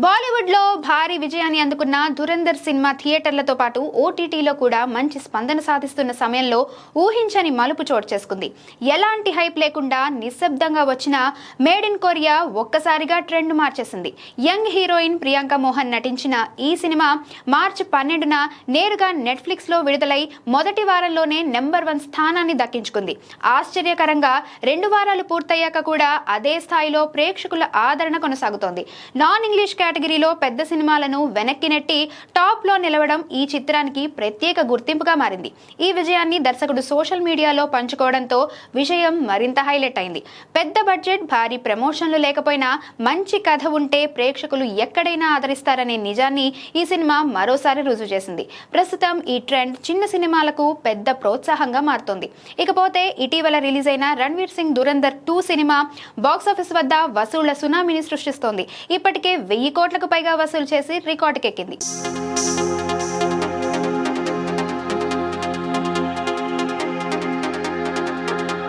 బాలీవుడ్ లో భారీ విజయాన్ని అందుకున్న ధురంధర్ సినిమా థియేటర్లతో పాటు ఓటీటీలో కూడా మంచి స్పందన సాధిస్తున్న సమయంలో ఊహించని మలుపు చోటు చేసుకుంది. ఎలాంటి హైప్ లేకుండా నిశ్శబ్దంగా వచ్చిన మేడ్ ఇన్ కొరియా ఒక్కసారిగా ట్రెండ్ మార్చేసింది. యంగ్ హీరోయిన్ ప్రియాంక మోహన్ నటించిన ఈ సినిమా మార్చి 12న నేరుగా నెట్ఫ్లిక్స్ లో విడుదలై మొదటి వారంలోనే నెంబర్ 1 స్థానాన్ని దక్కించుకుంది. ఆశ్చర్యకరంగా 2 వారాలు పూర్తయ్యాక కూడా అదే స్థాయిలో ప్రేక్షకుల ఆదరణ కొనసాగుతోంది. నాన్ ఇంగ్లీష్ కేటగిరీలో పెద్ద సినిమాలను వెనక్కి నెట్టి టాప్ లో నిలవడం ఈ చిత్రానికి ప్రత్యేక గుర్తింపుగా మారింది. ఈ విజయాన్ని దర్శకుడు సోషల్ మీడియాలో పంచుకోవడంతో విషయం మరింత హైలైట్ అయింది. పెద్ద బడ్జెట్, భారీ ప్రమోషన్లు లేకపోయినా మంచి కథ ఉంటే ప్రేక్షకులు ఎక్కడైనా ఆదరిస్తారనే నిజాన్ని ఈ సినిమా మరోసారి రుజువు చేసింది. ప్రస్తుతం ఈ ట్రెండ్ చిన్న సినిమాలకు పెద్ద ప్రోత్సాహంగా మారుతోంది. ఇకపోతే ఇటీవల రిలీజ్ అయిన రణ్వీర్ సింగ్ ధురంధర్ 2 సినిమా బాక్సాఫీస్ వద్ద వసూళ్ల సునామీని సృష్టిస్తోంది. ఇప్పటికే 1000 కోట్లకు పైగా వసూలు చేసి రికార్డుకెక్కింది.